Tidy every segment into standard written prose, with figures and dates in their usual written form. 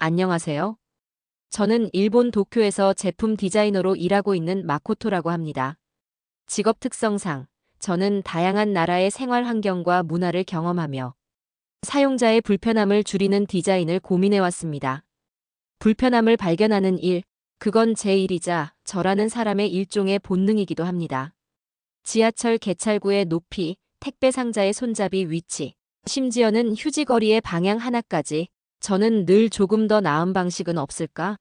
안녕하세요. 저는 일본 도쿄에서 제품 디자이너로 일하고 있는 마코토라고 합니다. 직업 특성상 저는 다양한 나라의 생활 환경과 문화를 경험하며 사용자의 불편함을 줄이는 디자인을 고민해 왔습니다. 불편함을 발견하는 일, 그건 제 일이자 저라는 사람의 일종의 본능이기도 합니다. 지하철 개찰구의 높이, 택배 상자의 손잡이 위치, 심지어는 휴지거리의 방향 하나까지 저는 늘 조금 더 나은 방식은 없을까?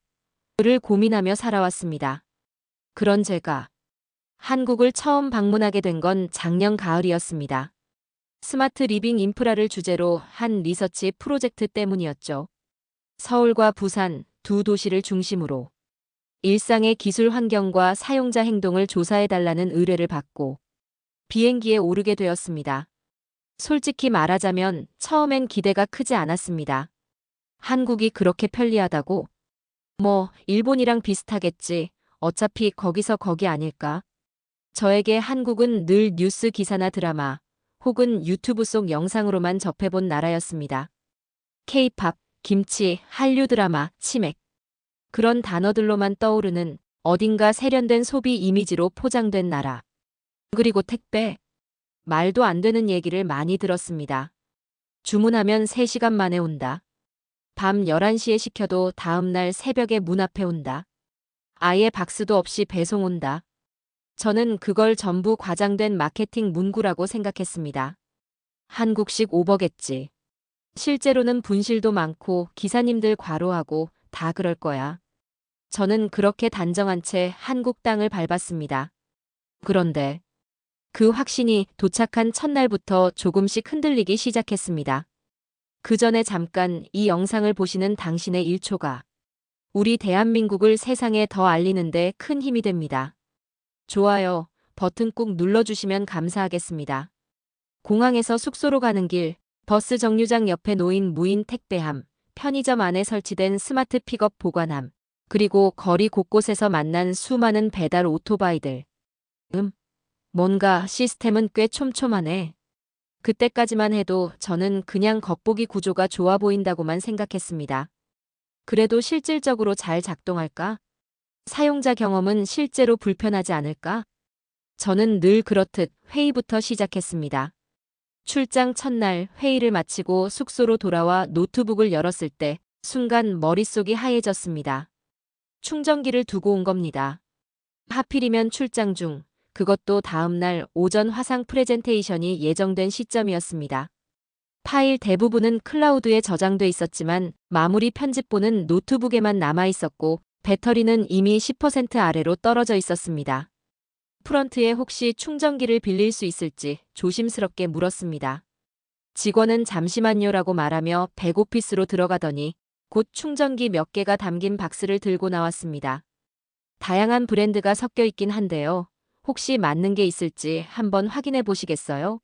를 고민하며 살아왔습니다. 그런 제가 한국을 처음 방문하게 된 건 작년 가을이었습니다. 스마트 리빙 인프라를 주제로 한 리서치 프로젝트 때문이었죠. 서울과 부산 두 도시를 중심으로 일상의 기술 환경과 사용자 행동을 조사해달라는 의뢰를 받고 비행기에 오르게 되었습니다. 솔직히 말하자면 처음엔 기대가 크지 않았습니다. 한국이 그렇게 편리하다고? 뭐, 일본이랑 비슷하겠지. 어차피 거기서 거기 아닐까? 저에게 한국은 늘 뉴스 기사나 드라마 혹은 유튜브 속 영상으로만 접해본 나라였습니다. K-팝, 김치, 한류 드라마, 치맥. 그런 단어들로만 떠오르는 어딘가 세련된 소비 이미지로 포장된 나라. 그리고 택배. 말도 안 되는 얘기를 많이 들었습니다. 주문하면 3시간 만에 온다. 밤 11시에 시켜도 다음날 새벽에 문 앞에 온다. 아예 박스도 없이 배송 온다. 저는 그걸 전부 과장된 마케팅 문구라고 생각했습니다. 한국식 오버겠지. 실제로는 분실도 많고 기사님들 과로하고 다 그럴 거야. 저는 그렇게 단정한 채 한국 땅을 밟았습니다. 그런데 그 확신이 도착한 첫날부터 조금씩 흔들리기 시작했습니다. 그 전에 잠깐 이 영상을 보시는 당신의 1초가 우리 대한민국을 세상에 더 알리는데 큰 힘이 됩니다. 좋아요 버튼 꾹 눌러주시면 감사하겠습니다. 공항에서 숙소로 가는 길, 버스 정류장 옆에 놓인 무인 택배함, 편의점 안에 설치된 스마트 픽업 보관함, 그리고 거리 곳곳에서 만난 수많은 배달 오토바이들. 뭔가 시스템은 꽤 촘촘하네. 그때까지만 해도 저는 그냥 겉보기 구조가 좋아 보인다고만 생각했습니다. 그래도 실질적으로 잘 작동할까? 사용자 경험은 실제로 불편하지 않을까? 저는 늘 그렇듯 회의부터 시작했습니다. 출장 첫날 회의를 마치고 숙소로 돌아와 노트북을 열었을 때 순간 머릿속이 하얘졌습니다. 충전기를 두고 온 겁니다. 하필이면 출장 중, 그것도 다음날 오전 화상 프레젠테이션이 예정된 시점이었습니다. 파일 대부분은 클라우드에 저장돼 있었지만 마무리 편집본은 노트북에만 남아 있었고 배터리는 이미 10% 아래로 떨어져 있었습니다. 프런트에 혹시 충전기를 빌릴 수 있을지 조심스럽게 물었습니다. 직원은 잠시만요라고 말하며 백오피스로 들어가더니 곧 충전기 몇 개가 담긴 박스를 들고 나왔습니다. 다양한 브랜드가 섞여 있긴 한데요. 혹시 맞는 게 있을지 한번 확인해 보시겠어요?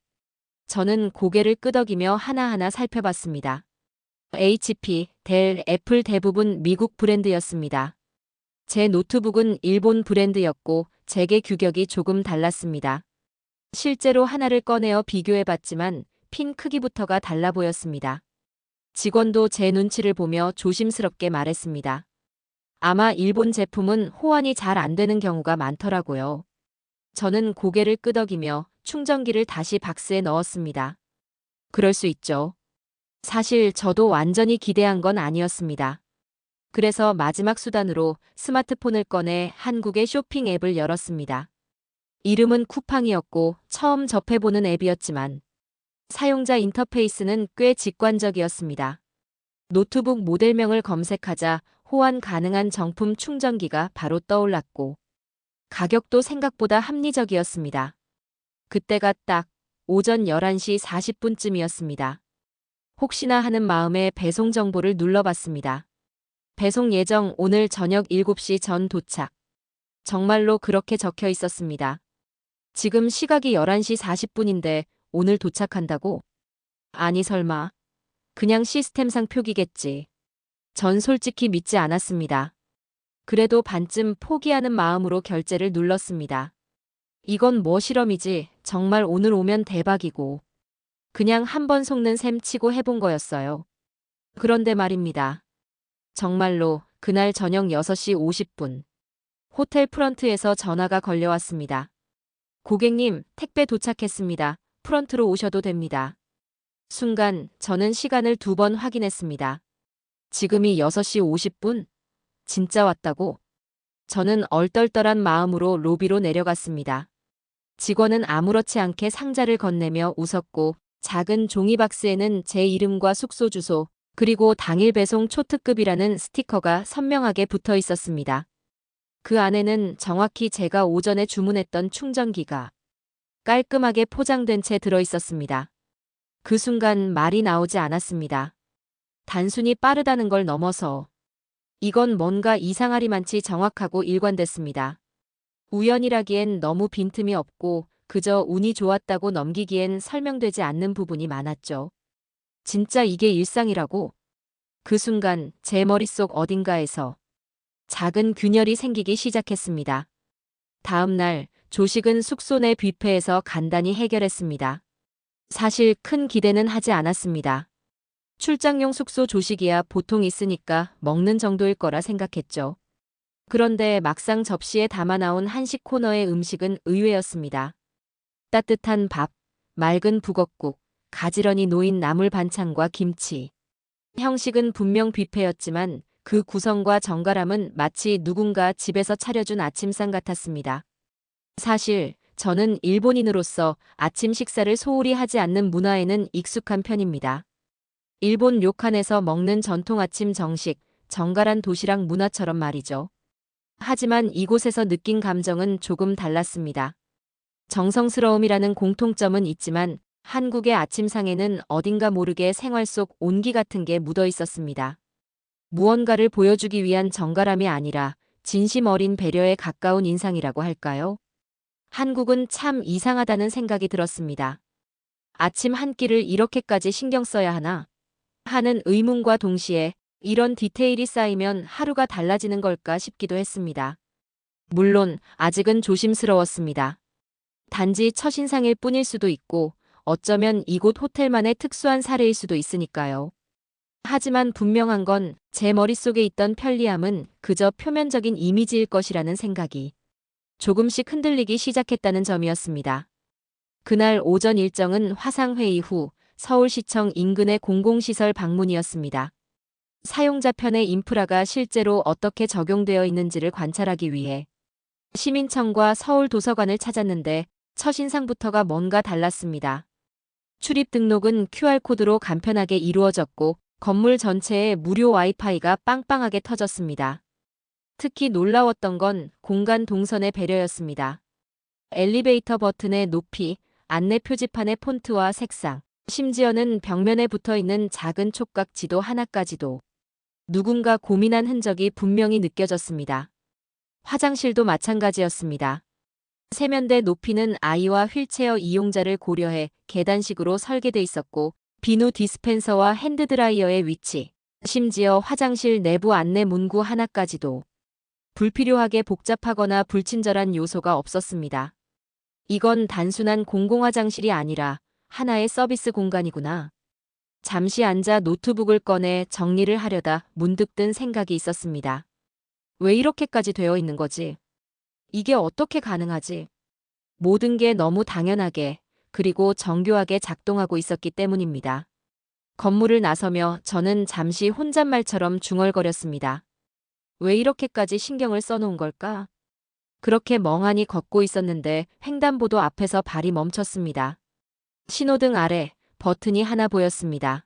저는 고개를 끄덕이며 하나하나 살펴봤습니다. HP, 델, 애플 대부분 미국 브랜드였습니다. 제 노트북은 일본 브랜드였고 재계 규격이 조금 달랐습니다. 실제로 하나를 꺼내어 비교해봤지만 핀 크기부터가 달라 보였습니다. 직원도 제 눈치를 보며 조심스럽게 말했습니다. 아마 일본 제품은 호환이 잘 안 되는 경우가 많더라고요. 저는 고개를 끄덕이며 충전기를 다시 박스에 넣었습니다. 그럴 수 있죠. 사실 저도 완전히 기대한 건 아니었습니다. 그래서 마지막 수단으로 스마트폰을 꺼내 한국의 쇼핑 앱을 열었습니다. 이름은 쿠팡이었고 처음 접해보는 앱이었지만 사용자 인터페이스는 꽤 직관적이었습니다. 노트북 모델명을 검색하자 호환 가능한 정품 충전기가 바로 떠올랐고 가격도 생각보다 합리적이었습니다. 그때가 딱 오전 11시 40분쯤이었습니다. 혹시나 하는 마음에 배송 정보를 눌러봤습니다. 배송 예정 오늘 저녁 7시 전 도착. 정말로 그렇게 적혀 있었습니다. 지금 시각이 11시 40분인데 오늘 도착한다고? 아니 설마. 그냥 시스템상 표기겠지. 전 솔직히 믿지 않았습니다. 그래도 반쯤 포기하는 마음으로 결제를 눌렀습니다. 이건 뭐 실험이지, 정말 오늘 오면 대박이고. 그냥 한번 속는 셈 치고 해본 거였어요. 그런데 말입니다. 정말로 그날 저녁 6시 50분. 호텔 프런트에서 전화가 걸려왔습니다. 고객님, 택배 도착했습니다. 프런트로 오셔도 됩니다. 순간 저는 시간을 2번 확인했습니다. 지금이 6시 50분? 진짜 왔다고? 저는 얼떨떨한 마음으로 로비로 내려갔습니다. 직원은 아무렇지 않게 상자를 건네며 웃었고 작은 종이박스에는 제 이름과 숙소 주소, 그리고 당일 배송 초특급이라는 스티커가 선명하게 붙어 있었습니다. 그 안에는 정확히 제가 오전에 주문했던 충전기가 깔끔하게 포장된 채 들어 있었습니다. 그 순간 말이 나오지 않았습니다. 단순히 빠르다는 걸 넘어서 이건 뭔가 이상하리만치 정확하고 일관됐습니다. 우연이라기엔 너무 빈틈이 없고 그저 운이 좋았다고 넘기기엔 설명되지 않는 부분이 많았죠. 진짜 이게 일상이라고? 그 순간 제 머릿속 어딘가에서 작은 균열이 생기기 시작했습니다. 다음 날 조식은 숙소 내 뷔페에서 간단히 해결했습니다. 사실 큰 기대는 하지 않았습니다. 출장용 숙소 조식이야 보통 있으니까 먹는 정도일 거라 생각했죠. 그런데 막상 접시에 담아 나온 한식 코너의 음식은 의외였습니다. 따뜻한 밥, 맑은 북엇국, 가지런히 놓인 나물 반찬과 김치. 형식은 분명 뷔페였지만 그 구성과 정갈함은 마치 누군가 집에서 차려준 아침상 같았습니다. 사실 저는 일본인으로서 아침 식사를 소홀히 하지 않는 문화에는 익숙한 편입니다. 일본 료칸에서 먹는 전통 아침 정식, 정갈한 도시락 문화처럼 말이죠. 하지만 이곳에서 느낀 감정은 조금 달랐습니다. 정성스러움이라는 공통점은 있지만 한국의 아침상에는 어딘가 모르게 생활 속 온기 같은 게 묻어 있었습니다. 무언가를 보여주기 위한 정갈함이 아니라 진심 어린 배려에 가까운 인상이라고 할까요? 한국은 참 이상하다는 생각이 들었습니다. 아침 한 끼를 이렇게까지 신경 써야 하나? 하는 의문과 동시에 이런 디테일이 쌓이면 하루가 달라지는 걸까 싶기도 했습니다. 물론 아직은 조심스러웠습니다. 단지 첫인상일 뿐일 수도 있고 어쩌면 이곳 호텔만의 특수한 사례일 수도 있으니까요. 하지만 분명한 건 제 머릿속에 있던 편리함은 그저 표면적인 이미지일 것이라는 생각이 조금씩 흔들리기 시작했다는 점이었습니다. 그날 오전 일정은 화상회의 후 서울시청 인근의 공공시설 방문이었습니다. 사용자 편의 인프라가 실제로 어떻게 적용되어 있는지를 관찰하기 위해 시민청과 서울도서관을 찾았는데 첫인상부터가 뭔가 달랐습니다. 출입 등록은 QR코드로 간편하게 이루어졌고 건물 전체에 무료 와이파이가 빵빵하게 터졌습니다. 특히 놀라웠던 건 공간 동선의 배려였습니다. 엘리베이터 버튼의 높이, 안내 표지판의 폰트와 색상, 심지어는 벽면에 붙어있는 작은 촉각 지도 하나까지도 누군가 고민한 흔적이 분명히 느껴졌습니다. 화장실도 마찬가지였습니다. 세면대 높이는 아이와 휠체어 이용자를 고려해 계단식으로 설계돼 있었고 비누 디스펜서와 핸드드라이어의 위치, 심지어 화장실 내부 안내 문구 하나까지도 불필요하게 복잡하거나 불친절한 요소가 없었습니다. 이건 단순한 공공화장실이 아니라 하나의 서비스 공간이구나. 잠시 앉아 노트북을 꺼내 정리를 하려다 문득 든 생각이 있었습니다. 왜 이렇게까지 되어 있는 거지? 이게 어떻게 가능하지? 모든 게 너무 당연하게 그리고 정교하게 작동하고 있었기 때문입니다. 건물을 나서며 저는 잠시 혼잣말처럼 중얼거렸습니다. 왜 이렇게까지 신경을 써놓은 걸까? 그렇게 멍하니 걷고 있었는데 횡단보도 앞에서 발이 멈췄습니다. 신호등 아래 버튼이 하나 보였습니다.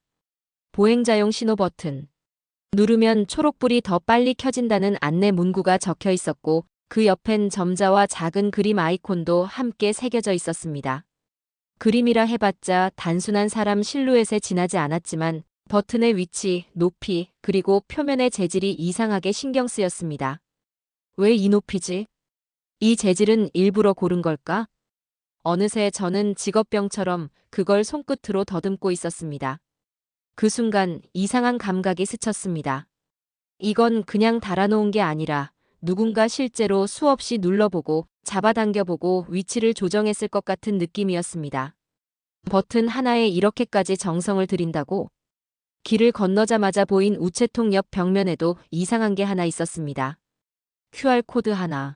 보행자용 신호 버튼. 누르면 초록불이 더 빨리 켜진다는 안내 문구가 적혀 있었고 그 옆엔 점자와 작은 그림 아이콘도 함께 새겨져 있었습니다. 그림이라 해봤자 단순한 사람 실루엣에 지나지 않았지만 버튼의 위치, 높이, 그리고 표면의 재질이 이상하게 신경 쓰였습니다. 왜 이 높이지? 이 재질은 일부러 고른 걸까? 어느새 저는 직업병처럼 그걸 손끝으로 더듬고 있었습니다. 그 순간 이상한 감각이 스쳤습니다. 이건 그냥 달아놓은 게 아니라 누군가 실제로 수없이 눌러보고 잡아당겨보고 위치를 조정했을 것 같은 느낌이었습니다. 버튼 하나에 이렇게까지 정성을 들인다고? 길을 건너자마자 보인 우체통 옆 벽면에도 이상한 게 하나 있었습니다. QR코드 하나.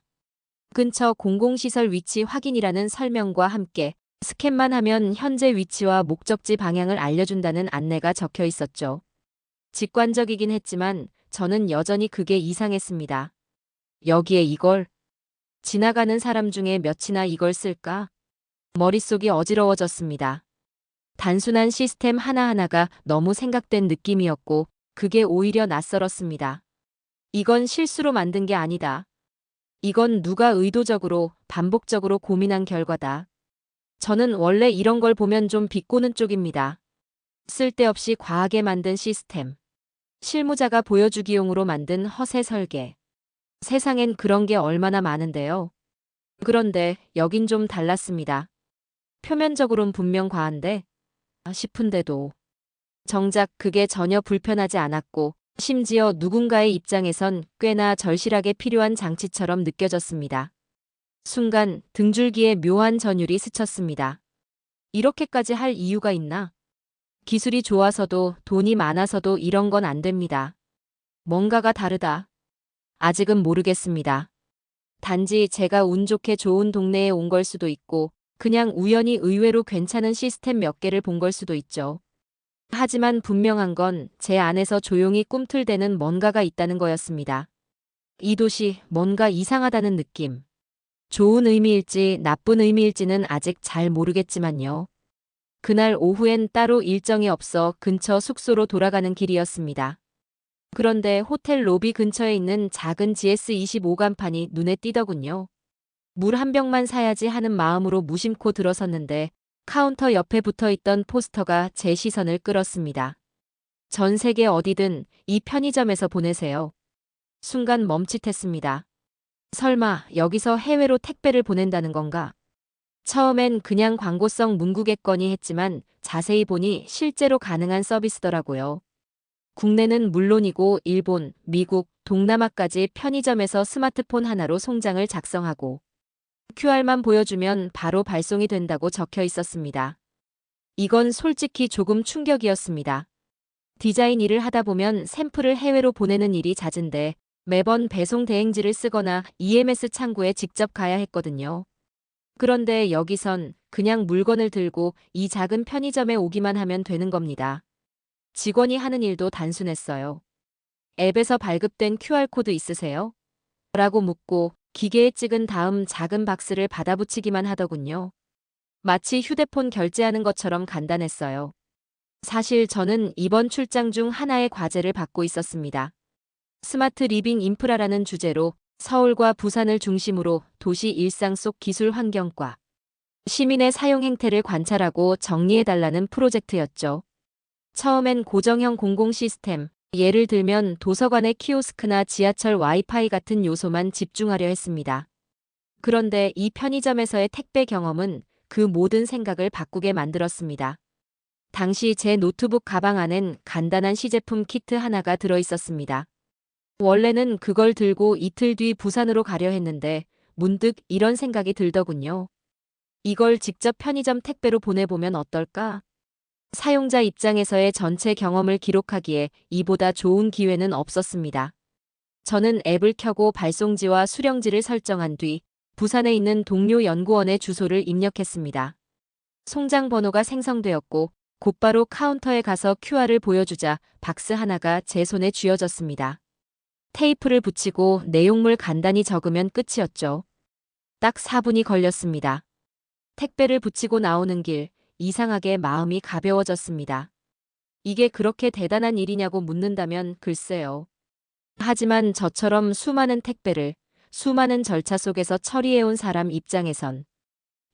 근처 공공시설 위치 확인이라는 설명과 함께 스캔만 하면 현재 위치와 목적지 방향을 알려준다는 안내가 적혀 있었죠. 직관적이긴 했지만 저는 여전히 그게 이상했습니다. 여기에 이걸? 지나가는 사람 중에 몇이나 이걸 쓸까? 머릿속이 어지러워졌습니다. 단순한 시스템 하나하나가 너무 생각된 느낌이었고 그게 오히려 낯설었습니다. 이건 실수로 만든 게 아니다. 이건 누가 의도적으로 반복적으로 고민한 결과다. 저는 원래 이런 걸 보면 좀 비꼬는 쪽입니다. 쓸데없이 과하게 만든 시스템. 실무자가 보여주기용으로 만든 허세 설계. 세상엔 그런 게 얼마나 많은데요. 그런데 여긴 좀 달랐습니다. 표면적으론 분명 과한데 싶은데도 정작 그게 전혀 불편하지 않았고 심지어 누군가의 입장에선 꽤나 절실하게 필요한 장치처럼 느껴졌습니다. 순간 등줄기에 묘한 전율이 스쳤습니다. 이렇게까지 할 이유가 있나? 기술이 좋아서도 돈이 많아서도 이런 건 안 됩니다. 뭔가가 다르다. 아직은 모르겠습니다. 단지 제가 운 좋게 좋은 동네에 온 걸 수도 있고 그냥 우연히 의외로 괜찮은 시스템 몇 개를 본 걸 수도 있죠. 하지만 분명한 건 제 안에서 조용히 꿈틀대는 뭔가가 있다는 거였습니다. 이 도시 뭔가 이상하다는 느낌. 좋은 의미일지 나쁜 의미일지는 아직 잘 모르겠지만요. 그날 오후엔 따로 일정이 없어 근처 숙소로 돌아가는 길이었습니다. 그런데 호텔 로비 근처에 있는 작은 GS25 간판이 눈에 띄더군요. 물 한 병만 사야지 하는 마음으로 무심코 들어섰는데 카운터 옆에 붙어 있던 포스터가 제 시선을 끌었습니다. 전 세계 어디든 이 편의점에서 보내세요. 순간 멈칫했습니다. 설마 여기서 해외로 택배를 보낸다는 건가? 처음엔 그냥 광고성 문구겠거니 했지만 자세히 보니 실제로 가능한 서비스더라고요. 국내는 물론이고 일본, 미국, 동남아까지 편의점에서 스마트폰 하나로 송장을 작성하고 QR만 보여주면 바로 발송이 된다고 적혀 있었습니다. 이건 솔직히 조금 충격이었습니다. 디자인 일을 하다 보면 샘플을 해외로 보내는 일이 잦은데 매번 배송 대행지를 쓰거나 EMS 창구에 직접 가야 했거든요. 그런데 여기선 그냥 물건을 들고 이 작은 편의점에 오기만 하면 되는 겁니다. 직원이 하는 일도 단순했어요. 앱에서 발급된 QR코드 있으세요? 라고 묻고 기계에 찍은 다음 작은 박스를 받아붙이기만 하더군요. 마치 휴대폰 결제하는 것처럼 간단했어요. 사실 저는 이번 출장 중 하나의 과제를 받고 있었습니다. 스마트 리빙 인프라라는 주제로 서울과 부산을 중심으로 도시 일상 속 기술 환경과 시민의 사용 행태를 관찰하고 정리해달라는 프로젝트였죠. 처음엔 고정형 공공 시스템, 예를 들면 도서관의 키오스크나 지하철 와이파이 같은 요소만 집중하려 했습니다. 그런데 이 편의점에서의 택배 경험은 그 모든 생각을 바꾸게 만들었습니다. 당시 제 노트북 가방 안엔 간단한 시제품 키트 하나가 들어 있었습니다. 원래는 그걸 들고 이틀 뒤 부산으로 가려 했는데 문득 이런 생각이 들더군요. 이걸 직접 편의점 택배로 보내보면 어떨까? 사용자 입장에서의 전체 경험을 기록하기에 이보다 좋은 기회는 없었습니다. 저는 앱을 켜고 발송지와 수령지를 설정한 뒤 부산에 있는 동료 연구원의 주소를 입력했습니다. 송장 번호가 생성되었고 곧바로 카운터에 가서 QR을 보여주자 박스 하나가 제 손에 쥐어졌습니다. 테이프를 붙이고 내용물 간단히 적으면 끝이었죠. 딱 4분이 걸렸습니다. 택배를 붙이고 나오는 길, 이상하게 마음이 가벼워졌습니다. 이게 그렇게 대단한 일이냐고 묻는다면 글쎄요. 하지만 저처럼 수많은 택배를 수많은 절차 속에서 처리해온 사람 입장에선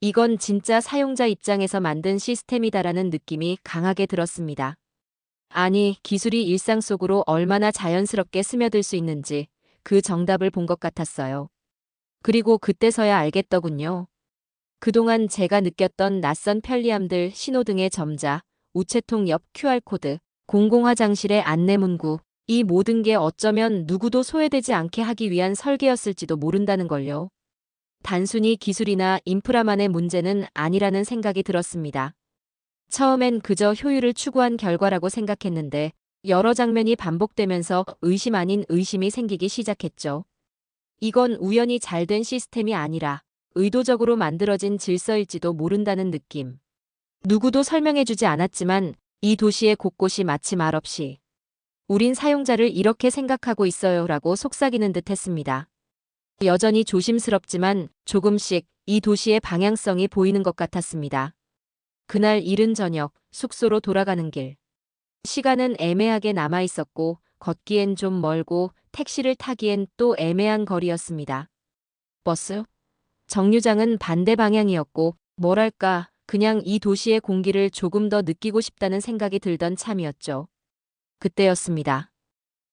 이건 진짜 사용자 입장에서 만든 시스템이다라는 느낌이 강하게 들었습니다. 아니, 기술이 일상 속으로 얼마나 자연스럽게 스며들 수 있는지 그 정답을 본 것 같았어요. 그리고 그때서야 알겠더군요. 그동안 제가 느꼈던 낯선 편리함들, 신호등의 점자, 우체통 옆 QR코드, 공공화장실의 안내문구, 이 모든 게 어쩌면 누구도 소외되지 않게 하기 위한 설계였을지도 모른다는 걸요. 단순히 기술이나 인프라만의 문제는 아니라는 생각이 들었습니다. 처음엔 그저 효율을 추구한 결과라고 생각했는데 여러 장면이 반복되면서 의심 아닌 의심이 생기기 시작했죠. 이건 우연히 잘 된 시스템이 아니라 의도적으로 만들어진 질서일지도 모른다는 느낌. 누구도 설명해주지 않았지만 이 도시의 곳곳이 마치 말없이 우린 사용자를 이렇게 생각하고 있어요라고 속삭이는 듯 했습니다. 여전히 조심스럽지만 조금씩 이 도시의 방향성이 보이는 것 같았습니다. 그날 이른 저녁 숙소로 돌아가는 길. 시간은 애매하게 남아 있었고 걷기엔 좀 멀고 택시를 타기엔 또 애매한 거리였습니다. 버스? 정류장은 반대 방향이었고 뭐랄까 그냥 이 도시의 공기를 조금 더 느끼고 싶다는 생각이 들던 참이었죠. 그때였습니다.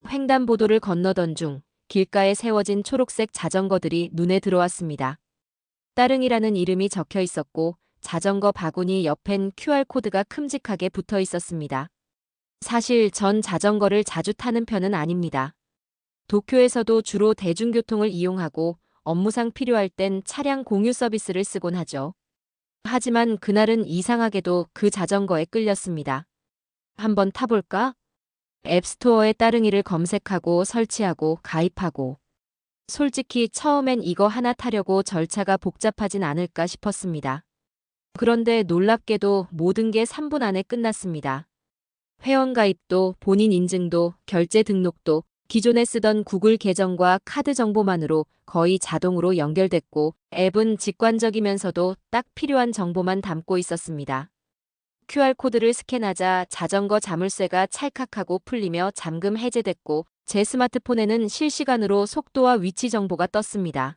횡단보도를 건너던 중 길가에 세워진 초록색 자전거들이 눈에 들어왔습니다. 따릉이라는 이름이 적혀 있었고 자전거 바구니 옆엔 QR코드가 큼직하게 붙어 있었습니다. 사실 전 자전거를 자주 타는 편은 아닙니다. 도쿄에서도 주로 대중교통을 이용하고 업무상 필요할 땐 차량 공유 서비스를 쓰곤 하죠. 하지만 그날은 이상하게도 그 자전거에 끌렸습니다. 한번 타볼까? 앱스토어에 따릉이를 검색하고 설치하고 가입하고. 솔직히 처음엔 이거 하나 타려고 절차가 복잡하진 않을까 싶었습니다. 그런데 놀랍게도 모든 게 3분 안에 끝났습니다. 회원가입도 본인 인증도 결제 등록도 기존에 쓰던 구글 계정과 카드 정보만으로 거의 자동으로 연결됐고 앱은 직관적이면서도 딱 필요한 정보만 담고 있었습니다. QR코드를 스캔하자 자전거 자물쇠가 찰칵하고 풀리며 잠금 해제됐고 제 스마트폰에는 실시간으로 속도와 위치 정보가 떴습니다.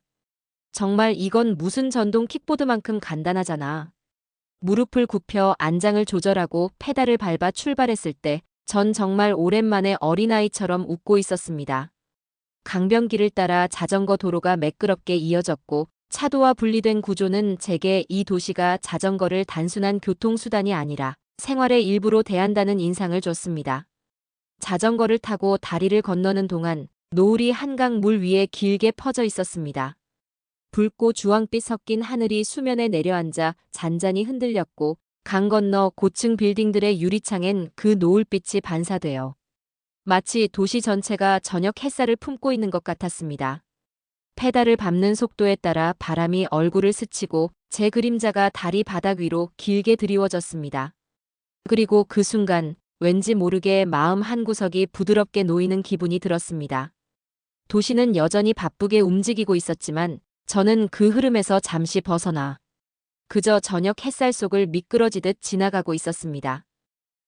정말 이건 무슨 전동 킥보드만큼 간단하잖아. 무릎을 굽혀 안장을 조절하고 페달을 밟아 출발했을 때 전 정말 오랜만에 어린아이처럼 웃고 있었습니다. 강변길을 따라 자전거 도로가 매끄럽게 이어졌고 차도와 분리된 구조는 제게 이 도시가 자전거를 단순한 교통수단이 아니라 생활의 일부로 대한다는 인상을 줬습니다. 자전거를 타고 다리를 건너는 동안 노을이 한강 물 위에 길게 퍼져 있었습니다. 붉고 주황빛 섞인 하늘이 수면에 내려앉아 잔잔히 흔들렸고 강 건너 고층 빌딩들의 유리창엔 그 노을빛이 반사되어 마치 도시 전체가 저녁 햇살을 품고 있는 것 같았습니다. 페달을 밟는 속도에 따라 바람이 얼굴을 스치고 제 그림자가 다리 바닥 위로 길게 드리워졌습니다. 그리고 그 순간 왠지 모르게 마음 한구석이 부드럽게 놓이는 기분이 들었습니다. 도시는 여전히 바쁘게 움직이고 있었지만 저는 그 흐름에서 잠시 벗어나 그저 저녁 햇살 속을 미끄러지듯 지나가고 있었습니다.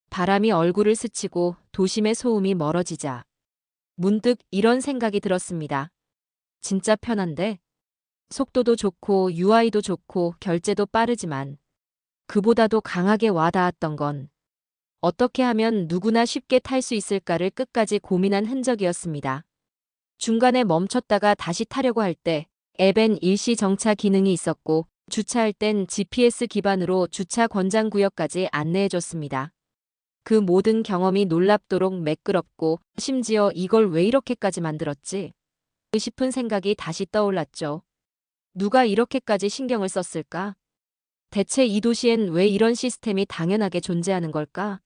바람이 얼굴을 스치고 도심의 소음이 멀어지자 문득 이런 생각이 들었습니다. 진짜 편한데? 속도도 좋고 UI도 좋고 결제도 빠르지만 그보다도 강하게 와닿았던 건 어떻게 하면 누구나 쉽게 탈 수 있을까를 끝까지 고민한 흔적이었습니다. 중간에 멈췄다가 다시 타려고 할 때 앱엔 일시 정차 기능이 있었고 주차할 땐 GPS 기반으로 주차 권장 구역까지 안내해줬습니다. 그 모든 경험이 놀랍도록 매끄럽고 심지어 이걸 왜 이렇게까지 만들었지? 싶은 생각이 다시 떠올랐죠. 누가 이렇게까지 신경을 썼을까? 대체 이 도시엔 왜 이런 시스템이 당연하게 존재하는 걸까?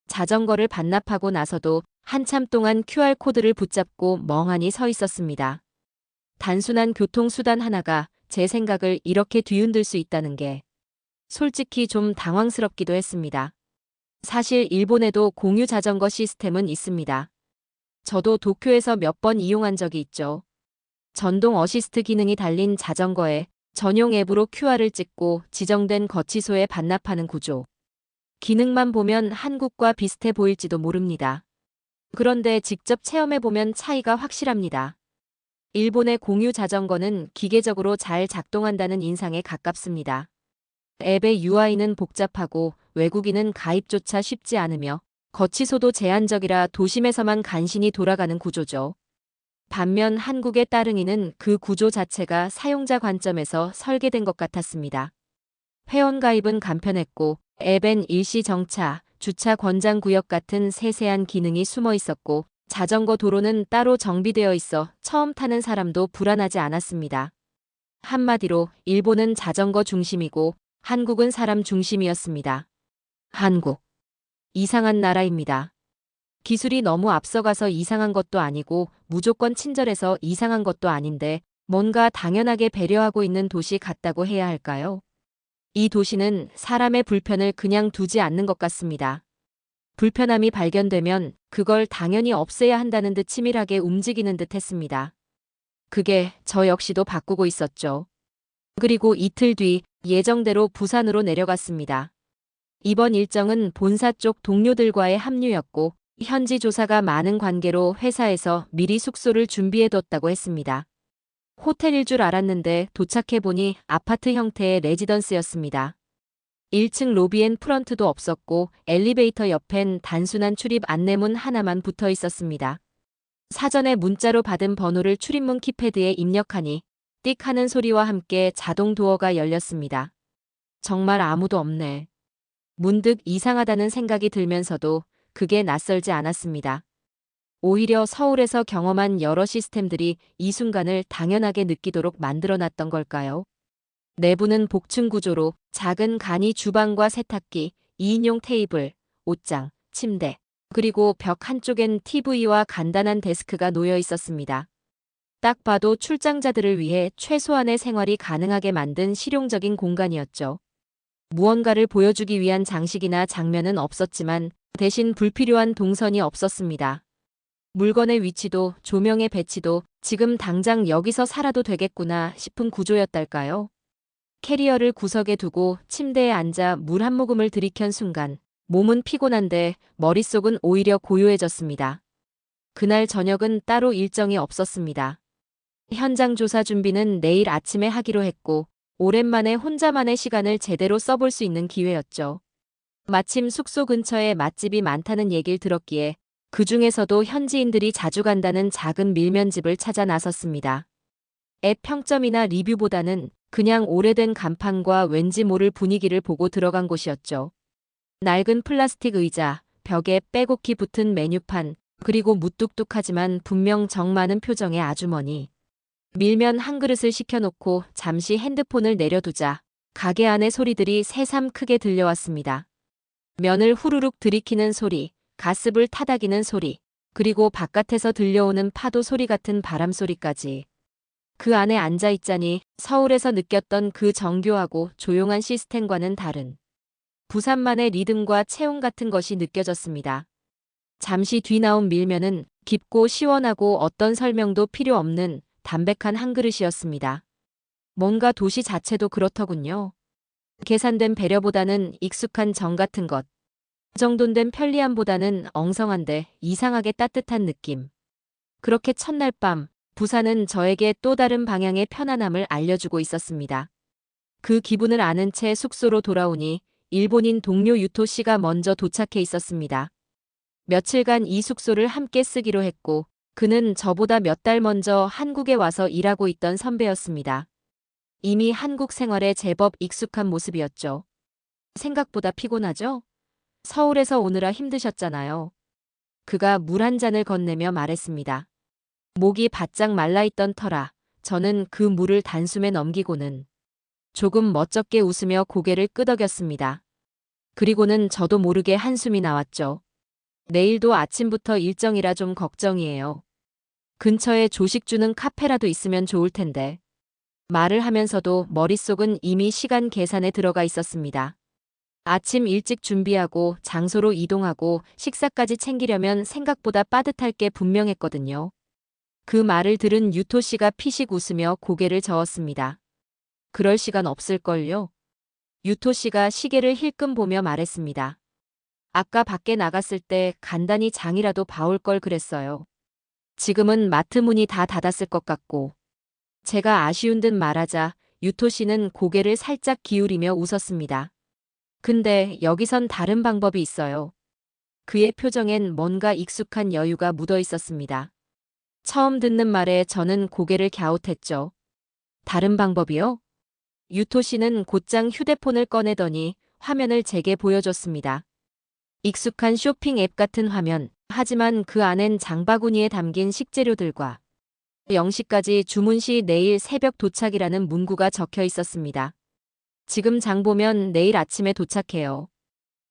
자전거를 반납하고 나서도 한참 동안 QR코드를 붙잡고 멍하니 서 있었습니다. 단순한 교통수단 하나가 제 생각을 이렇게 뒤흔들 수 있다는 게 솔직히 좀 당황스럽기도 했습니다. 사실 일본에도 공유 자전거 시스템은 있습니다. 저도 도쿄에서 몇 번 이용한 적이 있죠. 전동 어시스트 기능이 달린 자전거에 전용 앱으로 QR을 찍고 지정된 거치소에 반납하는 구조. 기능만 보면 한국과 비슷해 보일지도 모릅니다. 그런데 직접 체험해보면 차이가 확실합니다. 일본의 공유 자전거는 기계적으로 잘 작동한다는 인상에 가깝습니다. 앱의 UI는 복잡하고 외국인은 가입조차 쉽지 않으며 거치소도 제한적이라 도심에서만 간신히 돌아가는 구조죠. 반면 한국의 따릉이는 그 구조 자체가 사용자 관점에서 설계된 것 같았습니다. 회원가입은 간편했고 앱엔 일시 정차, 주차 권장 구역 같은 세세한 기능이 숨어 있었고 자전거 도로는 따로 정비되어 있어 처음 타는 사람도 불안하지 않았습니다. 한마디로 일본은 자전거 중심이고 한국은 사람 중심이었습니다. 한국. 이상한 나라입니다. 기술이 너무 앞서가서 이상한 것도 아니고 무조건 친절해서 이상한 것도 아닌데 뭔가 당연하게 배려하고 있는 도시 같다고 해야 할까요? 이 도시는 사람의 불편을 그냥 두지 않는 것 같습니다. 불편함이 발견되면 그걸 당연히 없애야 한다는 듯 치밀하게 움직이는 듯 했습니다. 그게 저 역시도 바꾸고 있었죠. 그리고 이틀 뒤 예정대로 부산으로 내려갔습니다. 이번 일정은 본사 쪽 동료들과의 합류였고 현지 조사가 많은 관계로 회사에서 미리 숙소를 준비해뒀다고 했습니다. 호텔일 줄 알았는데 도착해보니 아파트 형태의 레지던스였습니다. 1층 로비엔 프런트도 없었고 엘리베이터 옆엔 단순한 출입 안내문 하나만 붙어 있었습니다. 사전에 문자로 받은 번호를 출입문 키패드에 입력하니 띡 하는 소리와 함께 자동 도어가 열렸습니다. 정말 아무도 없네. 문득 이상하다는 생각이 들면서도 그게 낯설지 않았습니다. 오히려 서울에서 경험한 여러 시스템들이 이 순간을 당연하게 느끼도록 만들어놨던 걸까요? 내부는 복층 구조로 작은 간이 주방과 세탁기, 2인용 테이블, 옷장, 침대, 그리고 벽 한쪽엔 TV와 간단한 데스크가 놓여 있었습니다. 딱 봐도 출장자들을 위해 최소한의 생활이 가능하게 만든 실용적인 공간이었죠. 무언가를 보여주기 위한 장식이나 장면은 없었지만 대신 불필요한 동선이 없었습니다. 물건의 위치도 조명의 배치도 지금 당장 여기서 살아도 되겠구나 싶은 구조였달까요? 캐리어를 구석에 두고 침대에 앉아 물 한 모금을 들이켠 순간 몸은 피곤한데 머릿속은 오히려 고요해졌습니다. 그날 저녁은 따로 일정이 없었습니다. 현장 조사 준비는 내일 아침에 하기로 했고 오랜만에 혼자만의 시간을 제대로 써볼 수 있는 기회였죠. 마침 숙소 근처에 맛집이 많다는 얘기를 들었기에 그 중에서도 현지인들이 자주 간다는 작은 밀면집을 찾아 나섰습니다. 앱 평점이나 리뷰보다는 그냥 오래된 간판과 왠지 모를 분위기를 보고 들어간 곳이었죠. 낡은 플라스틱 의자, 벽에 빼곡히 붙은 메뉴판, 그리고 무뚝뚝하지만 분명 정 많은 표정의 아주머니. 밀면 한 그릇을 시켜놓고 잠시 핸드폰을 내려두자 가게 안의 소리들이 새삼 크게 들려왔습니다. 면을 후루룩 들이키는 소리, 가습을 타닥이는 소리, 그리고 바깥에서 들려오는 파도 소리 같은 바람 소리까지. 그 안에 앉아있자니 서울에서 느꼈던 그 정교하고 조용한 시스템과는 다른 부산만의 리듬과 체온 같은 것이 느껴졌습니다. 잠시 뒤 나온 밀면은 깊고 시원하고 어떤 설명도 필요 없는 담백한 한 그릇이었습니다. 뭔가 도시 자체도 그렇더군요. 계산된 배려보다는 익숙한 정 같은 것. 정돈된 편리함보다는 엉성한데 이상하게 따뜻한 느낌. 그렇게 첫날 밤 부산은 저에게 또 다른 방향의 편안함을 알려주고 있었습니다. 그 기분을 아는 채 숙소로 돌아오니 일본인 동료 유토 씨가 먼저 도착해 있었습니다. 며칠간 이 숙소를 함께 쓰기로 했고 그는 저보다 몇 달 먼저 한국에 와서 일하고 있던 선배였습니다. 이미 한국 생활에 제법 익숙한 모습이었죠. 생각보다 피곤하죠? 서울에서 오느라 힘드셨잖아요. 그가 물 한 잔을 건네며 말했습니다. 목이 바짝 말라있던 터라 저는 그 물을 단숨에 넘기고는 조금 멋쩍게 웃으며 고개를 끄덕였습니다. 그리고는 저도 모르게 한숨이 나왔죠. 내일도 아침부터 일정이라 좀 걱정이에요. 근처에 조식 주는 카페라도 있으면 좋을 텐데. 말을 하면서도 머릿속은 이미 시간 계산에 들어가 있었습니다. 아침 일찍 준비하고 장소로 이동하고 식사까지 챙기려면 생각보다 빠듯할 게 분명했거든요. 그 말을 들은 유토 씨가 피식 웃으며 고개를 저었습니다. 그럴 시간 없을걸요? 유토 씨가 시계를 힐끔 보며 말했습니다. 아까 밖에 나갔을 때 간단히 장이라도 봐올 걸 그랬어요. 지금은 마트 문이 다 닫았을 것 같고. 제가 아쉬운 듯 말하자 유토 씨는 고개를 살짝 기울이며 웃었습니다. 근데 여기선 다른 방법이 있어요. 그의 표정엔 뭔가 익숙한 여유가 묻어 있었습니다. 처음 듣는 말에 저는 고개를 갸웃했죠. 다른 방법이요? 유토 씨는 곧장 휴대폰을 꺼내더니 화면을 제게 보여줬습니다. 익숙한 쇼핑 앱 같은 화면, 하지만 그 안엔 장바구니에 담긴 식재료들과 0시까지 주문 시 내일 새벽 도착이라는 문구가 적혀 있었습니다. 지금 장 보면 내일 아침에 도착해요.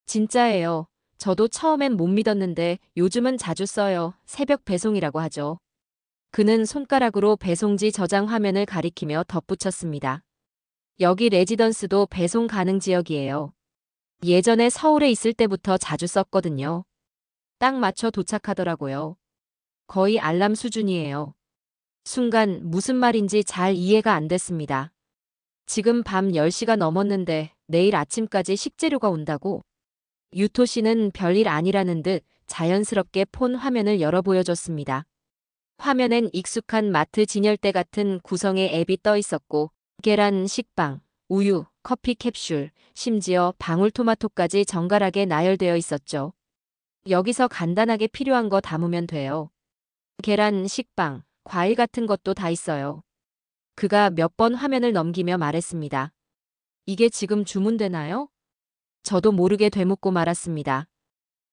진짜예요. 저도 처음엔 못 믿었는데 요즘은 자주 써요. 새벽 배송이라고 하죠. 그는 손가락으로 배송지 저장 화면을 가리키며 덧붙였습니다. 여기 레지던스도 배송 가능 지역이에요. 예전에 서울에 있을 때부터 자주 썼거든요. 딱 맞춰 도착하더라고요. 거의 알람 수준이에요. 순간 무슨 말인지 잘 이해가 안 됐습니다. 지금 밤 10시가 넘었는데 내일 아침까지 식재료가 온다고? 유토 씨는 별일 아니라는 듯 자연스럽게 폰 화면을 열어 보여줬습니다. 화면엔 익숙한 마트 진열대 같은 구성의 앱이 떠 있었고, 계란, 식빵, 우유, 커피 캡슐, 심지어 방울토마토까지 정갈하게 나열되어 있었죠. 여기서 간단하게 필요한 거 담으면 돼요. 계란, 식빵, 과일 같은 것도 다 있어요. 그가 몇 번 화면을 넘기며 말했습니다. 이게 지금 주문되나요? 저도 모르게 되묻고 말았습니다.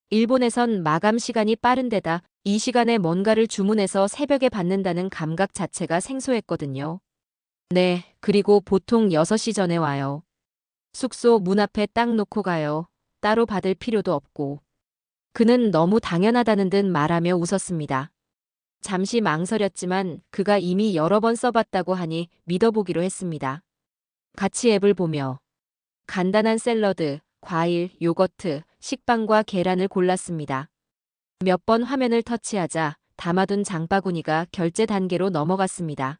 일본에선 마감 시간이 빠른 데다 이 시간에 뭔가를 주문해서 새벽에 받는다는 감각 자체가 생소했거든요. 네, 그리고 보통 6시 전에 와요. 숙소 문 앞에 딱 놓고 가요. 따로 받을 필요도 없고. 그는 너무 당연하다는 듯 말하며 웃었습니다. 잠시 망설였지만 그가 이미 여러 번 써봤다고 하니 믿어보기로 했습니다. 같이 앱을 보며 간단한 샐러드, 과일, 요거트, 식빵과 계란을 골랐습니다. 몇 번 화면을 터치하자 담아둔 장바구니가 결제 단계로 넘어갔습니다.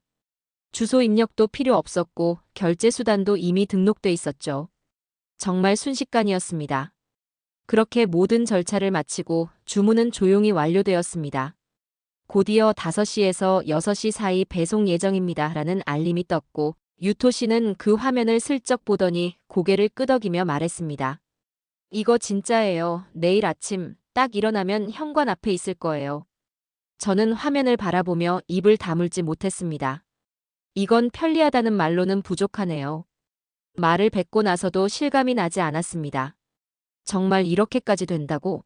주소 입력도 필요 없었고 결제 수단도 이미 등록돼 있었죠. 정말 순식간이었습니다. 그렇게 모든 절차를 마치고 주문은 조용히 완료되었습니다. 곧이어 5시에서 6시 사이 배송 예정입니다. 라는 알림이 떴고 유토 씨는 그 화면을 슬쩍 보더니 고개를 끄덕이며 말했습니다. 이거 진짜예요. 내일 아침 딱 일어나면 현관 앞에 있을 거예요. 저는 화면을 바라보며 입을 다물지 못했습니다. 이건 편리하다는 말로는 부족하네요. 말을 뱉고 나서도 실감이 나지 않았습니다. 정말 이렇게까지 된다고?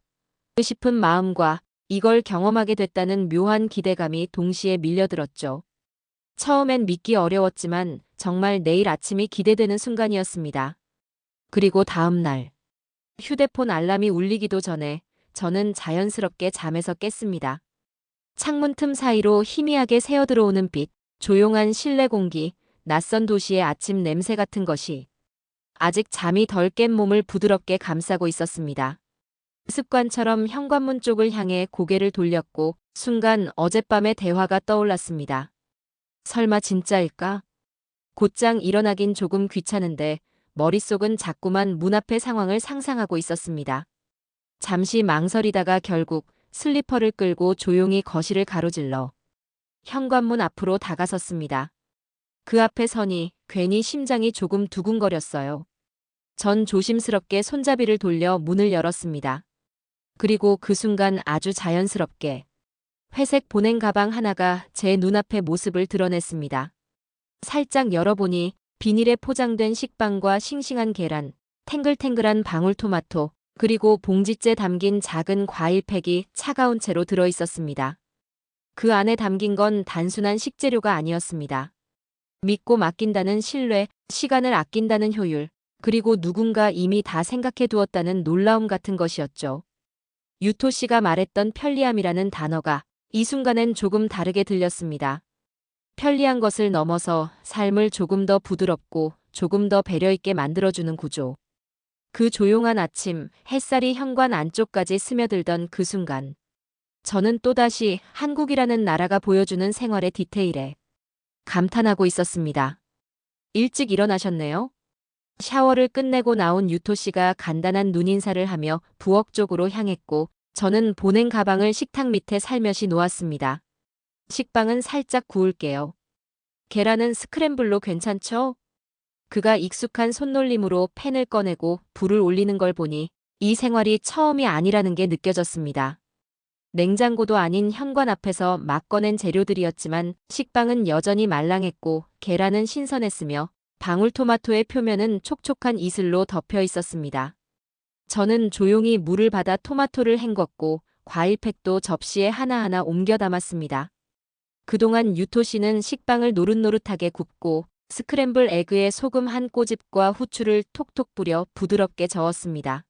싶은 마음과 이걸 경험하게 됐다는 묘한 기대감이 동시에 밀려들었죠. 처음엔 믿기 어려웠지만 정말 내일 아침이 기대되는 순간이었습니다. 그리고 다음 날 휴대폰 알람이 울리기도 전에 저는 자연스럽게 잠에서 깼습니다. 창문 틈 사이로 희미하게 새어들어오는 빛, 조용한 실내 공기, 낯선 도시의 아침 냄새 같은 것이 아직 잠이 덜 깬 몸을 부드럽게 감싸고 있었습니다. 습관처럼 현관문 쪽을 향해 고개를 돌렸고 순간 어젯밤의 대화가 떠올랐습니다. 설마 진짜일까? 곧장 일어나긴 조금 귀찮은데 머릿속은 자꾸만 문 앞의 상황을 상상하고 있었습니다. 잠시 망설이다가 결국 슬리퍼를 끌고 조용히 거실을 가로질러 현관문 앞으로 다가섰습니다. 그 앞에 서니 괜히 심장이 조금 두근거렸어요. 전 조심스럽게 손잡이를 돌려 문을 열었습니다. 그리고 그 순간 아주 자연스럽게 회색 보냉 가방 하나가 제 눈앞에 모습을 드러냈습니다. 살짝 열어보니 비닐에 포장된 식빵과 싱싱한 계란, 탱글탱글한 방울토마토, 그리고 봉지째 담긴 작은 과일팩이 차가운 채로 들어있었습니다. 그 안에 담긴 건 단순한 식재료가 아니었습니다. 믿고 맡긴다는 신뢰, 시간을 아낀다는 효율, 그리고 누군가 이미 다 생각해 두었다는 놀라움 같은 것이었죠. 유토 씨가 말했던 편리함이라는 단어가 이 순간엔 조금 다르게 들렸습니다. 편리한 것을 넘어서 삶을 조금 더 부드럽고 조금 더 배려 있게 만들어주는 구조. 그 조용한 아침, 햇살이 현관 안쪽까지 스며들던 그 순간. 저는 또다시 한국이라는 나라가 보여주는 생활의 디테일에 감탄하고 있었습니다. 일찍 일어나셨네요. 샤워를 끝내고 나온 유토 씨가 간단한 눈인사를 하며 부엌 쪽으로 향했고 저는 보냉 가방을 식탁 밑에 살며시 놓았습니다. 식빵은 살짝 구울게요. 계란은 스크램블로 괜찮죠? 그가 익숙한 손놀림으로 팬을 꺼내고 불을 올리는 걸 보니 이 생활이 처음이 아니라는 게 느껴졌습니다. 냉장고도 아닌 현관 앞에서 막 꺼낸 재료들이었지만 식빵은 여전히 말랑했고 계란은 신선했으며 방울토마토의 표면은 촉촉한 이슬로 덮여 있었습니다. 저는 조용히 물을 받아 토마토를 헹궜고 과일팩도 접시에 하나하나 옮겨 담았습니다. 그동안 유토 씨는 식빵을 노릇노릇하게 굽고 스크램블 에그에 소금 한 꼬집과 후추를 톡톡 뿌려 부드럽게 저었습니다.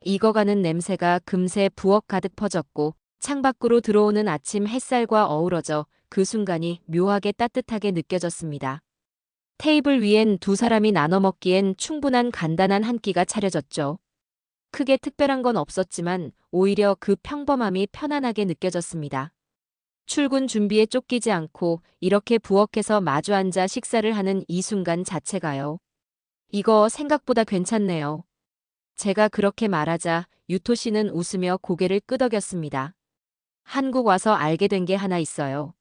익어가는 냄새가 금세 부엌 가득 퍼졌고 창밖으로 들어오는 아침 햇살과 어우러져 그 순간이 묘하게 따뜻하게 느껴졌습니다. 테이블 위엔 두 사람이 나눠 먹기엔 충분한 간단한 한 끼가 차려졌죠. 크게 특별한 건 없었지만 오히려 그 평범함이 편안하게 느껴졌습니다. 출근 준비에 쫓기지 않고 이렇게 부엌에서 마주 앉아 식사를 하는 이 순간 자체가요. 이거 생각보다 괜찮네요. 제가 그렇게 말하자 유토 씨는 웃으며 고개를 끄덕였습니다. 한국 와서 알게 된 게 하나 있어요.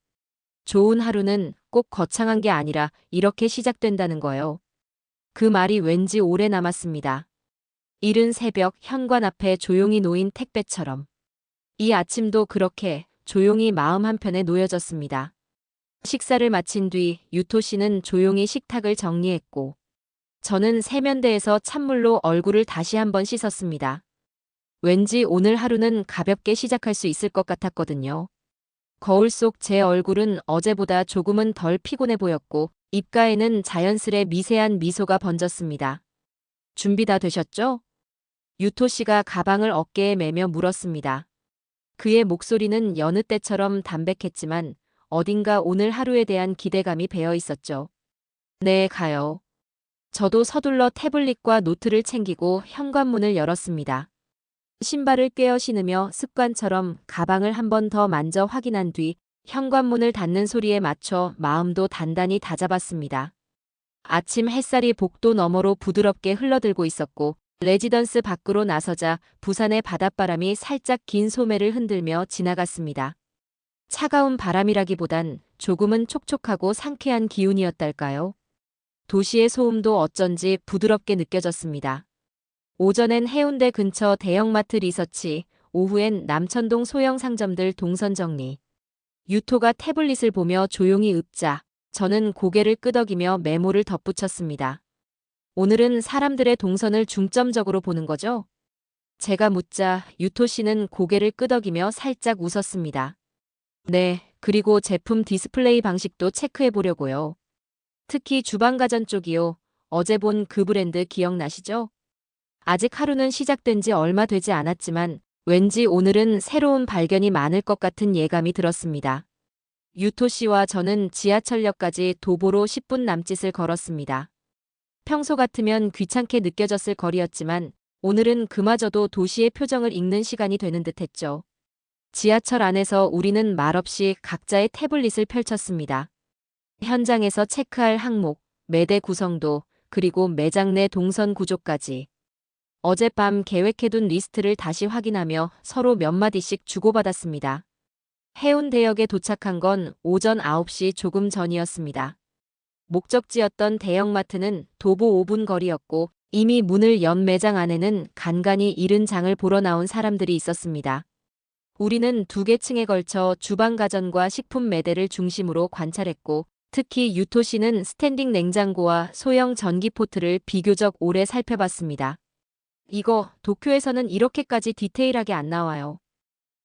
좋은 하루는 꼭 거창한 게 아니라 이렇게 시작된다는 거요. 그 말이 왠지 오래 남았습니다. 이른 새벽 현관 앞에 조용히 놓인 택배처럼. 이 아침도 그렇게 조용히 마음 한편에 놓여졌습니다. 식사를 마친 뒤 유토 씨는 조용히 식탁을 정리했고 저는 세면대에서 찬물로 얼굴을 다시 한번 씻었습니다. 왠지 오늘 하루는 가볍게 시작할 수 있을 것 같았거든요. 거울 속 제 얼굴은 어제보다 조금은 덜 피곤해 보였고 입가에는 자연스레 미세한 미소가 번졌습니다. 준비 다 되셨죠? 유토 씨가 가방을 어깨에 매며 물었습니다. 그의 목소리는 여느 때처럼 담백했지만 어딘가 오늘 하루에 대한 기대감이 배어 있었죠. 네, 가요. 저도 서둘러 태블릿과 노트를 챙기고 현관문을 열었습니다. 신발을 꿰어 신으며 습관처럼 가방을 한 번 더 만져 확인한 뒤 현관문을 닫는 소리에 맞춰 마음도 단단히 다잡았습니다. 아침 햇살이 복도 너머로 부드럽게 흘러들고 있었고 레지던스 밖으로 나서자 부산의 바닷바람이 살짝 긴 소매를 흔들며 지나갔습니다. 차가운 바람이라기보단 조금은 촉촉하고 상쾌한 기운이었달까요? 도시의 소음도 어쩐지 부드럽게 느껴졌습니다. 오전엔 해운대 근처 대형마트 리서치, 오후엔 남천동 소형 상점들 동선 정리. 유토가 태블릿을 보며 조용히 읊자 저는 고개를 끄덕이며 메모를 덧붙였습니다. 오늘은 사람들의 동선을 중점적으로 보는 거죠? 제가 묻자 유토 씨는 고개를 끄덕이며 살짝 웃었습니다. 네, 그리고 제품 디스플레이 방식도 체크해 보려고요. 특히 주방가전 쪽이요. 어제 본 그 브랜드 기억나시죠? 아직 하루는 시작된 지 얼마 되지 않았지만 왠지 오늘은 새로운 발견이 많을 것 같은 예감이 들었습니다. 유토 씨와 저는 지하철역까지 도보로 10분 남짓을 걸었습니다. 평소 같으면 귀찮게 느껴졌을 거리였지만 오늘은 그마저도 도시의 표정을 읽는 시간이 되는 듯했죠. 지하철 안에서 우리는 말없이 각자의 태블릿을 펼쳤습니다. 현장에서 체크할 항목, 매대 구성도, 그리고 매장 내 동선 구조까지. 어젯밤 계획해둔 리스트를 다시 확인하며 서로 몇 마디씩 주고받았습니다. 해운대역에 도착한 건 오전 9시 조금 전이었습니다. 목적지였던 대형마트는 도보 5분 거리였고 이미 문을 연 매장 안에는 간간히 이른 장을 보러 나온 사람들이 있었습니다. 우리는 2개 층에 걸쳐 주방 가전과 식품 매대를 중심으로 관찰했고 특히 유토 씨는 스탠딩 냉장고와 소형 전기포트를 비교적 오래 살펴봤습니다. 이거 도쿄에서는 이렇게까지 디테일하게 안 나와요.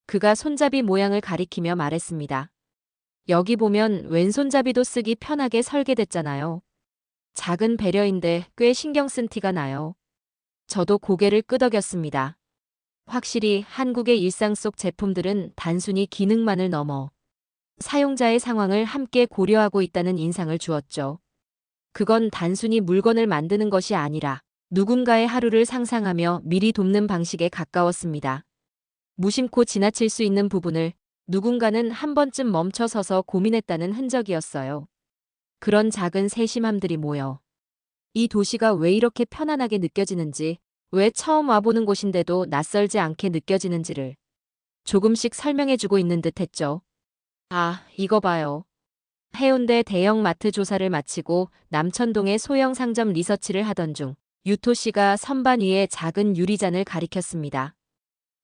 그가 손잡이 모양을 가리키며 말했습니다. 여기 보면 왼손잡이도 쓰기 편하게 설계됐잖아요. 작은 배려인데 꽤 신경 쓴 티가 나요. 저도 고개를 끄덕였습니다. 확실히 한국의 일상 속 제품들은 단순히 기능만을 넘어 사용자의 상황을 함께 고려하고 있다는 인상을 주었죠. 그건 단순히 물건을 만드는 것이 아니라 누군가의 하루를 상상하며 미리 돕는 방식에 가까웠습니다. 무심코 지나칠 수 있는 부분을 누군가는 한 번쯤 멈춰서서 고민했다는 흔적이었어요. 그런 작은 세심함들이 모여 이 도시가 왜 이렇게 편안하게 느껴지는지, 왜 처음 와보는 곳인데도 낯설지 않게 느껴지는지를 조금씩 설명해주고 있는 듯했죠. 아, 이거 봐요. 해운대 대형마트 조사를 마치고 남천동의 소형 상점 리서치를 하던 중 유토 씨가 선반 위에 작은 유리잔을 가리켰습니다.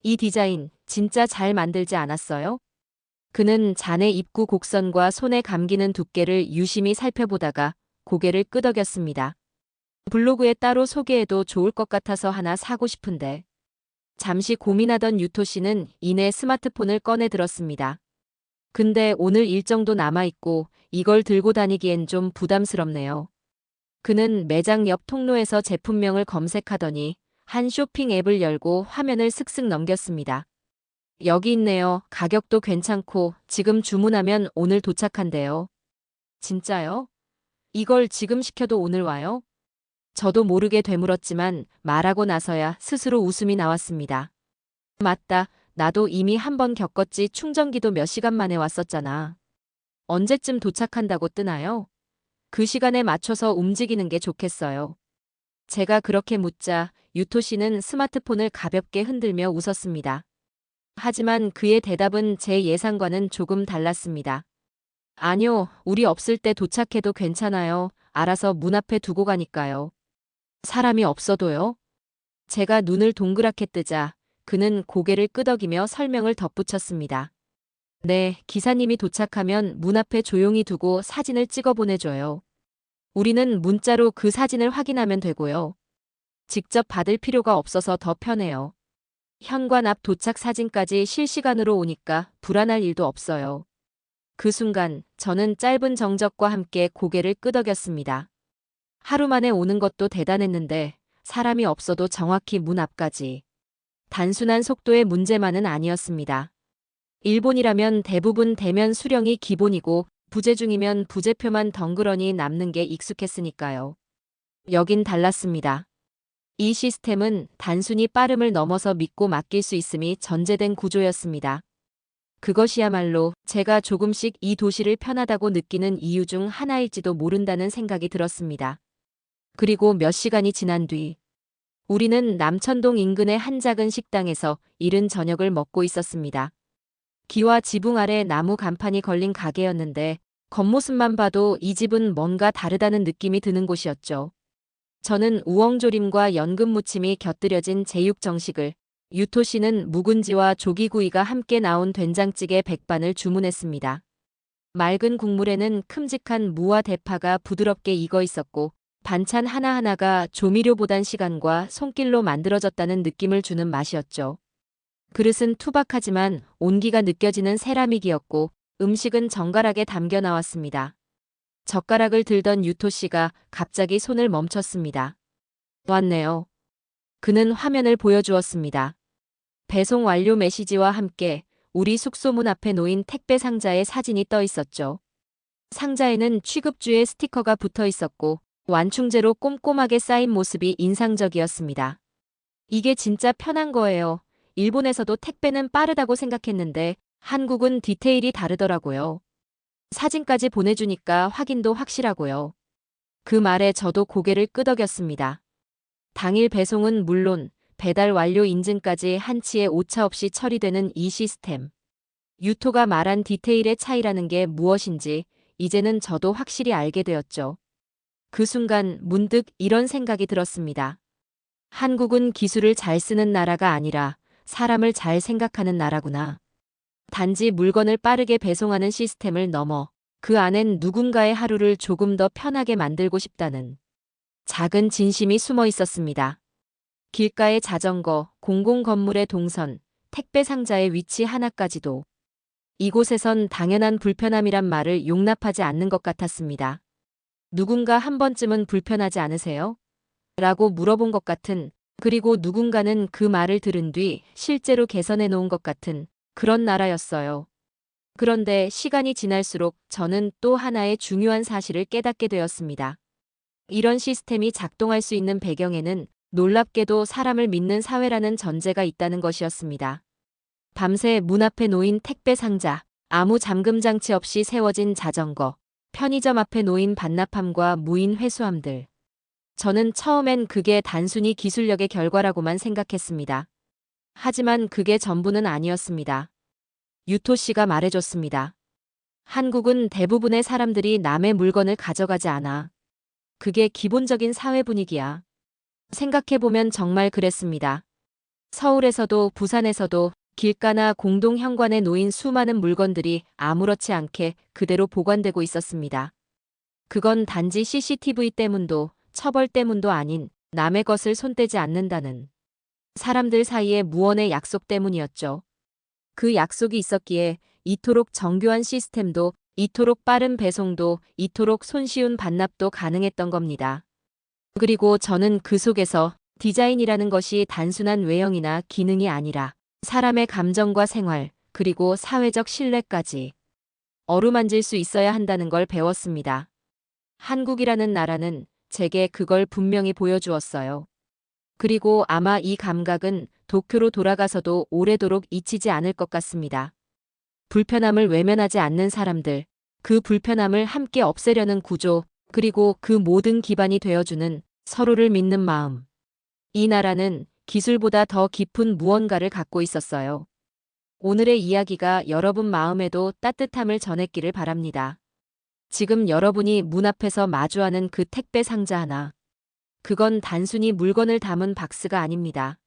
이 디자인 진짜 잘 만들지 않았어요? 그는 잔의 입구 곡선과 손에 감기는 두께를 유심히 살펴보다가 고개를 끄덕였습니다. 블로그에 따로 소개해도 좋을 것 같아서 하나 사고 싶은데. 잠시 고민하던 유토 씨는 이내 스마트폰을 꺼내 들었습니다. 근데 오늘 일정도 남아있고 이걸 들고 다니기엔 좀 부담스럽네요. 그는 매장 옆 통로에서 제품명을 검색하더니 한 쇼핑 앱을 열고 화면을 슥슥 넘겼습니다. 여기 있네요. 가격도 괜찮고 지금 주문하면 오늘 도착한대요. 진짜요? 이걸 지금 시켜도 오늘 와요? 저도 모르게 되물었지만 말하고 나서야 스스로 웃음이 나왔습니다. 맞다. 나도 이미 한 번 겪었지. 충전기도 몇 시간 만에 왔었잖아. 언제쯤 도착한다고 뜨나요? 그 시간에 맞춰서 움직이는 게 좋겠어요. 제가 그렇게 묻자 유토 씨는 스마트폰을 가볍게 흔들며 웃었습니다. 하지만 그의 대답은 제 예상과는 조금 달랐습니다. 아니요, 우리 없을 때 도착해도 괜찮아요. 알아서 문 앞에 두고 가니까요. 사람이 없어도요? 제가 눈을 동그랗게 뜨자 그는 고개를 끄덕이며 설명을 덧붙였습니다. 네, 기사님이 도착하면 문 앞에 조용히 두고 사진을 찍어 보내줘요. 우리는 문자로 그 사진을 확인하면 되고요. 직접 받을 필요가 없어서 더 편해요. 현관 앞 도착 사진까지 실시간으로 오니까 불안할 일도 없어요. 그 순간 저는 짧은 정적과 함께 고개를 끄덕였습니다. 하루 만에 오는 것도 대단했는데 사람이 없어도 정확히 문 앞까지. 단순한 속도의 문제만은 아니었습니다. 일본이라면 대부분 대면 수령이 기본이고 부재 중이면 부재표만 덩그러니 남는 게 익숙했으니까요. 여긴 달랐습니다. 이 시스템은 단순히 빠름을 넘어서 믿고 맡길 수 있음이 전제된 구조였습니다. 그것이야말로 제가 조금씩 이 도시를 편하다고 느끼는 이유 중 하나일지도 모른다는 생각이 들었습니다. 그리고 몇 시간이 지난 뒤 우리는 남천동 인근의 한 작은 식당에서 이른 저녁을 먹고 있었습니다. 기와 지붕 아래 나무 간판이 걸린 가게였는데 겉모습만 봐도 이 집은 뭔가 다르다는 느낌이 드는 곳이었죠. 저는 우엉조림과 연근무침이 곁들여진 제육 정식을, 유토 씨는 묵은지와 조기구이가 함께 나온 된장찌개 백반을 주문했습니다. 맑은 국물에는 큼직한 무와 대파가 부드럽게 익어 있었고 반찬 하나하나가 조미료보단 시간과 손길로 만들어졌다는 느낌을 주는 맛이었죠. 그릇은 투박하지만 온기가 느껴지는 세라믹이었고 음식은 정갈하게 담겨 나왔습니다. 젓가락을 들던 유토 씨가 갑자기 손을 멈췄습니다. 왔네요. 그는 화면을 보여주었습니다. 배송 완료 메시지와 함께 우리 숙소 문 앞에 놓인 택배 상자에 사진이 떠 있었죠. 상자에는 취급주의 스티커가 붙어 있었고 완충제로 꼼꼼하게 쌓인 모습이 인상적이었습니다. 이게 진짜 편한 거예요. 일본에서도 택배는 빠르다고 생각했는데 한국은 디테일이 다르더라고요. 사진까지 보내주니까 확인도 확실하고요. 그 말에 저도 고개를 끄덕였습니다. 당일 배송은 물론 배달 완료 인증까지 한치의 오차 없이 처리되는 이 시스템. 유토가 말한 디테일의 차이라는 게 무엇인지 이제는 저도 확실히 알게 되었죠. 그 순간 문득 이런 생각이 들었습니다. 한국은 기술을 잘 쓰는 나라가 아니라 사람을 잘 생각하는 나라구나. 단지 물건을 빠르게 배송하는 시스템을 넘어 그 안엔 누군가의 하루를 조금 더 편하게 만들고 싶다는 작은 진심이 숨어 있었습니다. 길가의 자전거, 공공건물의 동선, 택배 상자의 위치 하나까지도 이곳에선 당연한 불편함이란 말을 용납하지 않는 것 같았습니다. 누군가 한 번쯤은 불편하지 않으세요? 라고 물어본 것 같은, 그리고 누군가는 그 말을 들은 뒤 실제로 개선해 놓은 것 같은 그런 나라였어요. 그런데 시간이 지날수록 저는 또 하나의 중요한 사실을 깨닫게 되었습니다. 이런 시스템이 작동할 수 있는 배경에는 놀랍게도 사람을 믿는 사회라는 전제가 있다는 것이었습니다. 밤새 문 앞에 놓인 택배 상자, 아무 잠금 장치 없이 세워진 자전거, 편의점 앞에 놓인 반납함과 무인 회수함들. 저는 처음엔 그게 단순히 기술력의 결과라고만 생각했습니다. 하지만 그게 전부는 아니었습니다. 유토 씨가 말해줬습니다. 한국은 대부분의 사람들이 남의 물건을 가져가지 않아. 그게 기본적인 사회 분위기야. 생각해보면 정말 그랬습니다. 서울에서도 부산에서도 길가나 공동현관에 놓인 수많은 물건들이 아무렇지 않게 그대로 보관되고 있었습니다. 그건 단지 CCTV 때문도 처벌 때문도 아닌 남의 것을 손대지 않는다는 사람들 사이의 무언의 약속 때문이었죠. 그 약속이 있었기에 이토록 정교한 시스템도, 이토록 빠른 배송도, 이토록 손쉬운 반납도 가능했던 겁니다. 그리고 저는 그 속에서 디자인이라는 것이 단순한 외형이나 기능이 아니라 사람의 감정과 생활, 그리고 사회적 신뢰까지 어루만질 수 있어야 한다는 걸 배웠습니다. 한국이라는 나라는 제게 그걸 분명히 보여주었어요. 그리고 아마 이 감각은 도쿄로 돌아가서도 오래도록 잊히지 않을 것 같습니다. 불편함을 외면하지 않는 사람들, 그 불편함을 함께 없애려는 구조, 그리고 그 모든 기반이 되어주는 서로를 믿는 마음. 이 나라는 기술보다 더 깊은 무언가를 갖고 있었어요. 오늘의 이야기가 여러분 마음에도 따뜻함을 전했기를 바랍니다. 지금 여러분이 문 앞에서 마주하는 그 택배 상자 하나. 그건 단순히 물건을 담은 박스가 아닙니다.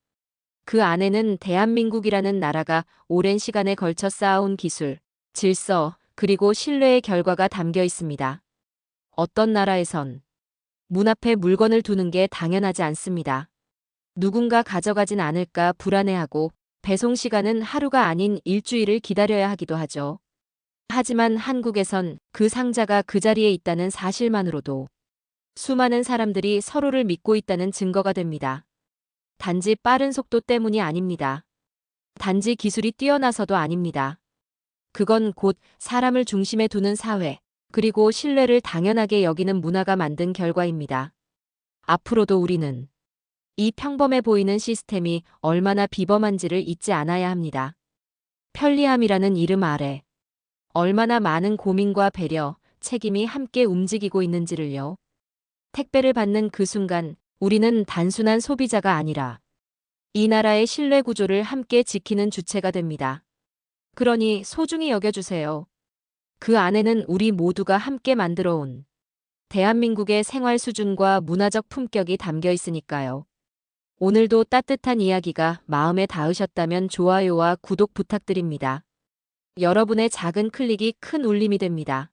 그 안에는 대한민국이라는 나라가 오랜 시간에 걸쳐 쌓아온 기술, 질서, 그리고 신뢰의 결과가 담겨 있습니다. 어떤 나라에선 문 앞에 물건을 두는 게 당연하지 않습니다. 누군가 가져가진 않을까 불안해하고 배송 시간은 하루가 아닌 일주일을 기다려야 하기도 하죠. 하지만 한국에선 그 상자가 그 자리에 있다는 사실만으로도 수많은 사람들이 서로를 믿고 있다는 증거가 됩니다. 단지 빠른 속도 때문이 아닙니다. 단지 기술이 뛰어나서도 아닙니다. 그건 곧 사람을 중심에 두는 사회, 그리고 신뢰를 당연하게 여기는 문화가 만든 결과입니다. 앞으로도 우리는 이 평범해 보이는 시스템이 얼마나 비범한지를 잊지 않아야 합니다. 편리함이라는 이름 아래 얼마나 많은 고민과 배려, 책임이 함께 움직이고 있는지를요. 택배를 받는 그 순간 우리는 단순한 소비자가 아니라 이 나라의 신뢰 구조를 함께 지키는 주체가 됩니다. 그러니 소중히 여겨주세요. 그 안에는 우리 모두가 함께 만들어온 대한민국의 생활 수준과 문화적 품격이 담겨 있으니까요. 오늘도 따뜻한 이야기가 마음에 닿으셨다면 좋아요와 구독 부탁드립니다. 여러분의 작은 클릭이 큰 울림이 됩니다.